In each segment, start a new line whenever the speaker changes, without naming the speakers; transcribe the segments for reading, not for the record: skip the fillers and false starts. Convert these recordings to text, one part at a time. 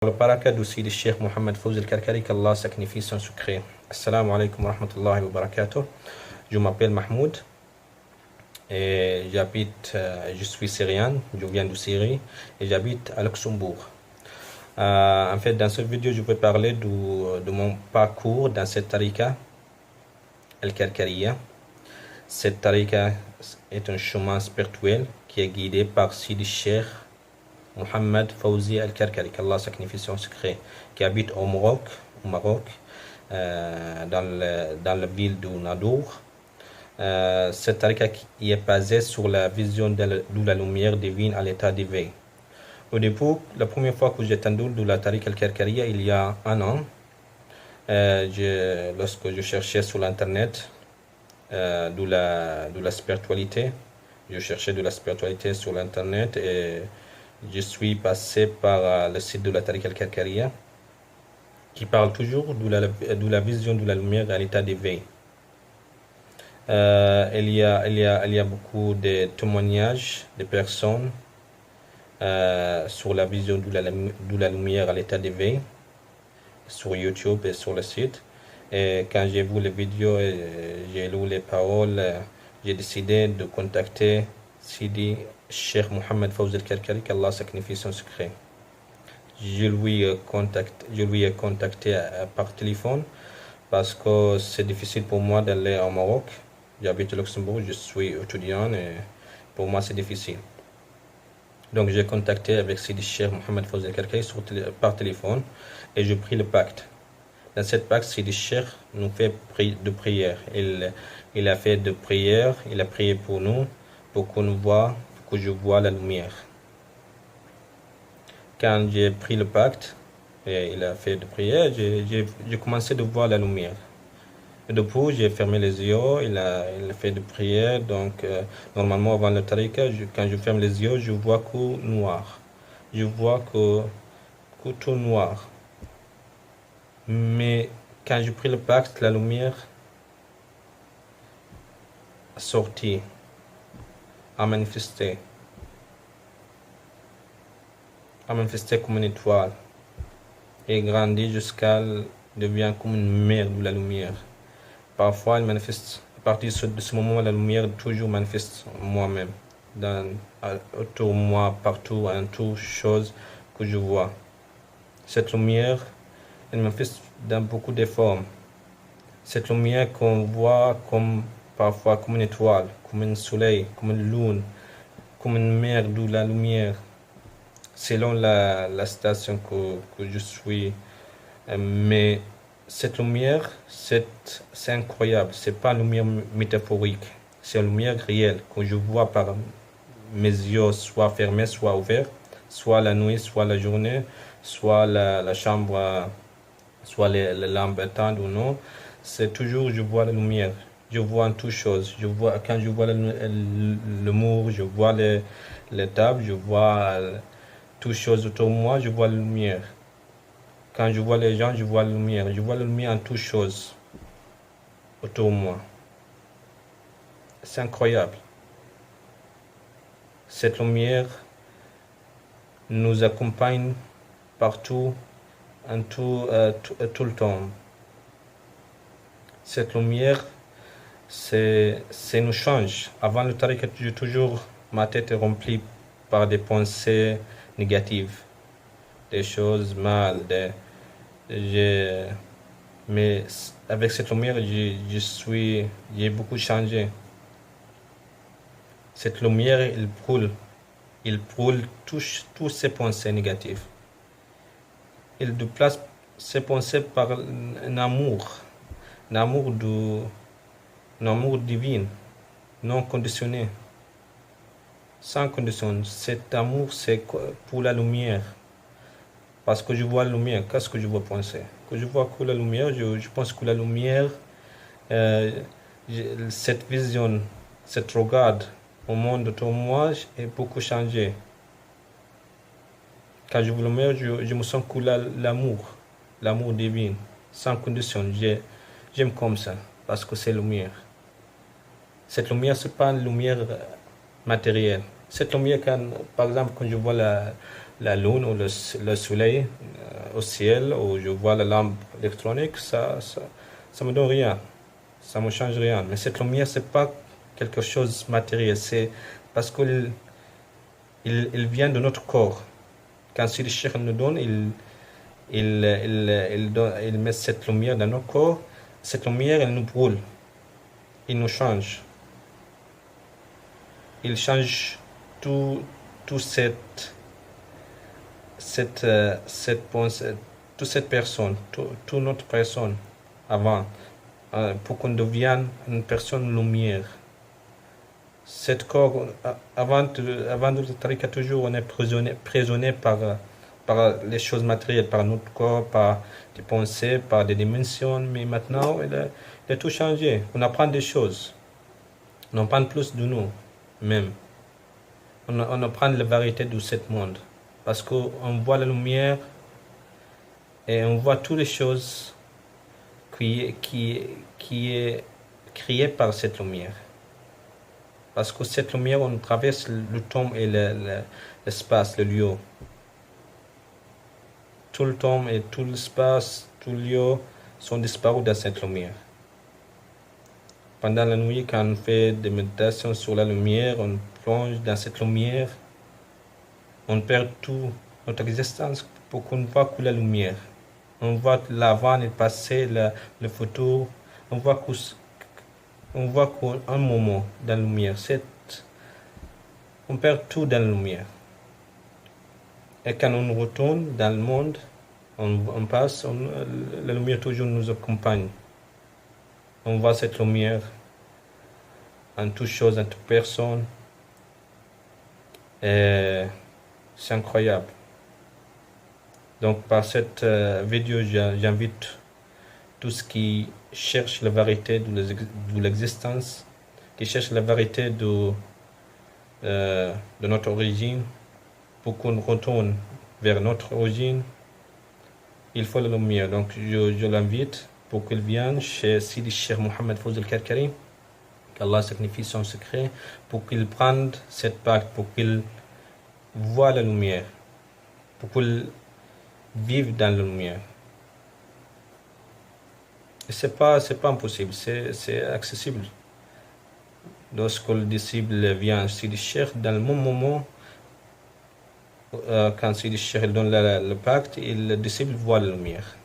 Le baraka aussi du Cheikh Mohammed Fawzi al-Karkari, qu'Allah sacrifie son secret. Assalamu alaikum wa rahmatullahi wa barakatuh. Je m'appelle Mahmoud et je suis syrien, je viens de Syrie et j'habite à Luxembourg. En fait, dans cette vidéo, je vais parler de mon parcours dans cette tariqa, al-Karkariya. Cette tariqa est un chemin spirituel qui est guidé par Sidi Cheikh Mohammed Fawzi al-Karkari, qu'Allah sacrifie son secret, qui habite au Maroc, dans la ville de Nadour. Cette tariqa qui est basée sur la vision de la lumière divine à l'état d'éveil. Au début, la première fois que j'ai entendu de la tariqa al-Karkariya, il y a un an, lorsque je cherchais sur l'internet de la spiritualité, je cherchais de la spiritualité sur l'internet et je suis passé par le site de la tariqa al-Karkariya qui parle toujours de la vision de la lumière à l'état d'éveil. Il y a beaucoup de témoignages de personnes sur la vision de la lumière à l'état d'éveil sur YouTube et sur le site. Et quand j'ai vu les vidéos et j'ai lu les paroles, j'ai décidé de contacter Sidi Cheikh Mohammed Fawzi al-Karkari, qu'Allah sacrifie son secret. Je lui ai contacté par téléphone parce que c'est difficile pour moi d'aller au Maroc. J'habite au Luxembourg, je suis étudiant et pour moi c'est difficile. Donc j'ai contacté avec Sidi Cheikh Mohammed Fawzi al-Karkari par téléphone et j'ai pris le pacte. Dans cette pacte, Sidi Cheikh nous fait de prières. Il a fait de prières, il a prié pour nous, pour que je vois la lumière. Quand j'ai pris le pacte, et il a fait de prières, j'ai commencé de voir la lumière. Et depuis, j'ai fermé les yeux, il a fait de prières. Donc, normalement, avant le tariqa, quand je ferme les yeux, je vois que noir. Je vois que tout noir. Mais quand j'ai pris le pacte, la lumière a sorti, a manifesté comme une étoile et grandit jusqu'à devient comme une mer de la lumière. Parfois, elle manifeste, à partir de ce moment, la lumière toujours manifeste moi-même, autour de moi, partout, en toute chose que je vois. Cette lumière, elle manifeste dans beaucoup de formes. Cette lumière qu'on voit parfois comme une étoile, comme un soleil, comme une lune, comme une mer de la lumière, selon la station que je suis. Mais cette lumière, c'est incroyable. C'est pas une lumière métaphorique. C'est une lumière réelle que je vois par mes yeux, soit fermés, soit ouverts, soit la nuit, soit la journée, soit la chambre, soit les lampes éteintes ou non. C'est toujours, je vois la lumière. Je vois en toutes choses. Quand je vois le mur, je vois les tables, je vois toutes choses autour de moi, je vois la lumière. Quand je vois les gens, je vois la lumière. Je vois la lumière en toutes choses autour de moi. C'est incroyable. Cette lumière nous accompagne partout, tout le temps. Cette lumière, c'est nous change. Avant le tariqa, ma tête est remplie par des pensées négatives, des choses mal. Mais avec cette lumière, j'ai beaucoup changé. Cette lumière, il brûle tous ces pensées négatives. Il déplace ces pensées par un amour divin, non conditionné, sans condition. Cet amour, c'est pour la lumière. Parce que je vois la lumière, qu'est-ce que je vois penser? Que je vois que la lumière, je pense que la lumière, cette vision, cette regard au monde autour de moi est beaucoup changé. Quand je vois la lumière, je me sens que l'amour divin, sans condition. J'aime comme ça, parce que c'est lumière. Cette lumière, ce n'est pas une lumière matérielle. Cette lumière, par exemple, quand je vois la lune ou le soleil au ciel, ou je vois la lampe électronique, ça me donne rien, ça me change rien. Mais cette lumière, c'est pas quelque chose de matériel, c'est parce qu'il il vient de notre corps. Quand si le Cheikh nous donne, il met cette lumière dans notre corps. Cette lumière, elle nous brûle, il nous change. Il change tout toute cette personne, toute notre personne avant, pour qu'on devienne une personne lumière. Cet corps, avant de tariqa, toujours on est prisonnier par les choses matérielles, par notre corps, par des pensées, par des dimensions, mais maintenant il a tout changé. On apprend des choses, on apprend plus de nous, même. On apprend la vérité de ce monde, parce qu'on voit la lumière et on voit toutes les choses qui est créée par cette lumière. Parce que cette lumière, on traverse le temps et l'espace, le lieu. Tout le temps et tout l'espace, tout le lieu sont disparus dans cette lumière. Pendant la nuit, quand on fait des méditations sur la lumière, on plonge dans cette lumière, on perd toute notre existence pour qu'on ne voit que la lumière. On voit l'avant, le passé, le futur. On voit qu'un moment dans la lumière. On perd tout dans la lumière. Et quand on retourne dans le monde, on passe, la lumière toujours nous accompagne. On voit cette lumière en toute chose, en toute personne. Et c'est incroyable. Donc par cette vidéo, j'invite tous ceux qui cherchent la vérité de l'existence, qui cherchent la vérité de notre origine, pour qu'on retourne vers notre origine, il faut la lumière. Donc je l'invite pour qu'il vienne chez Sidi Cheikh Mohammed Fawz al-Karkari, qu'Allah signifie son secret, pour qu'il prenne cette pacte, pour qu'il voit la lumière, pour qu'il vive dans la lumière. Et c'est pas impossible, c'est accessible. Lorsque le disciple vient Sidi Cheikh, dans le même moment, quand Sidi Cheikh donne le pacte, le disciple voit la lumière.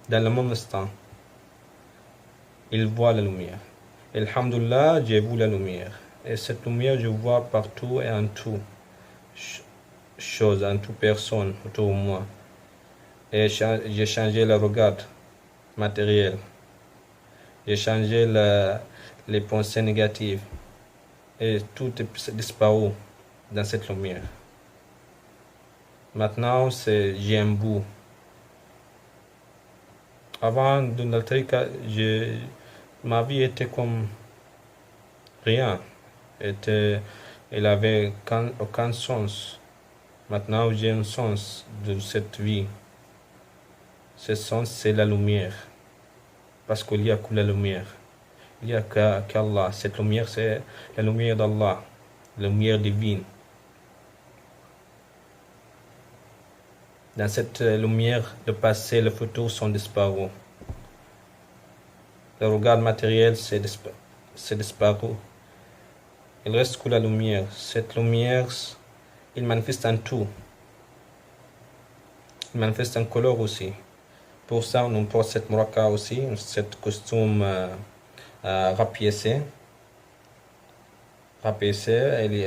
Dans le même instant, il voit la lumière. Et alhamdoulilah, j'ai vu la lumière. Et cette lumière, je vois partout et en tout chose, en toute personne autour de moi. Et j'ai changé le regard matériel. J'ai changé les pensées négatives. Et tout est disparu dans cette lumière. Maintenant, j'ai un bout. Avant de l'altrica, ma vie était comme rien. Elle avait aucun sens. Maintenant, j'ai un sens de cette vie. Ce sens, c'est la lumière. Parce qu'il n'y a que la lumière. Il n'y a qu'Allah. Cette lumière, c'est la lumière d'Allah. La lumière divine. Dans cette lumière, le passé et le futur sont disparus. Le regard matériel, c'est disparu. Il reste que la lumière. Cette lumière, il manifeste en tout. Il manifeste en couleur aussi. Pour ça, on porte cette muraka aussi, cette costume rapiécé.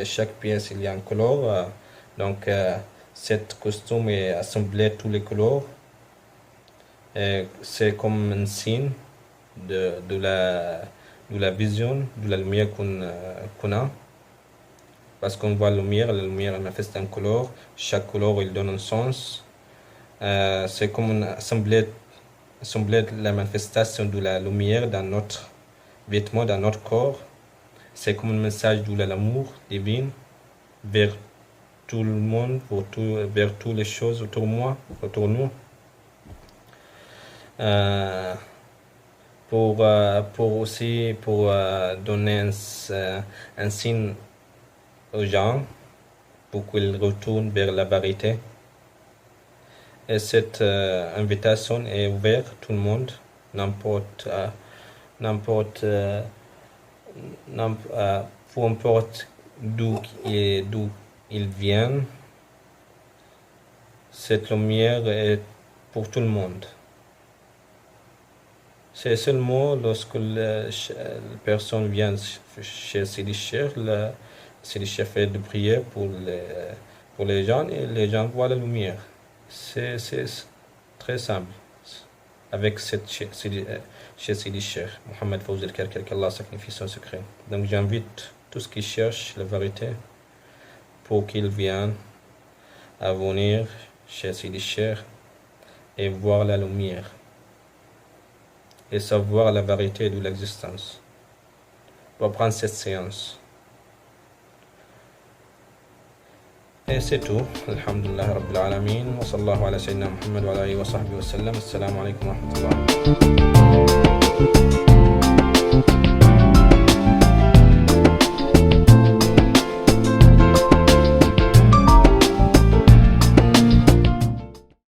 Chaque pièce, il y a une couleur. Donc, cette costume est assemblée tous les couleurs. C'est comme un signe de la vision, de la lumière qu'on a. Parce qu'on voit la lumière manifeste en couleur. Chaque couleur, il donne un sens. C'est comme une assemblée de la manifestation de la lumière dans notre vêtement, dans notre corps. C'est comme un message de l'amour divin vers tout le monde, vers toutes les choses autour de moi, autour de nous. Pour donner un signe aux gens, pour qu'il retourne vers la vérité. Et cette invitation est ouverte à tout le monde, n'importe peu importe d'où ils viennent. Cette lumière est pour tout le monde. C'est seulement lorsque la personne vient chez Sidi Cheikh, Sidi Cheikh fait de prière pour les gens et les gens voient la lumière. C'est très simple. Avec cette chez Sidi Cheikh, Mohamed Fawzi al-Karkari, qu'Allah sacrifie son secret. Donc j'invite tous qui cherchent la vérité pour qu'ils viennent à venir chez Sidi Cheikh et voir la lumière et savoir la vérité de l'existence. Pour prendre cette séance. Et c'est tout. Alhamdulillah Rabbil Alamin. Wa sallallahu ala sayyidina Muhammad wa ala alihi wa sahbihi wa sallam. Assalamu alaikum wa rahmatullah.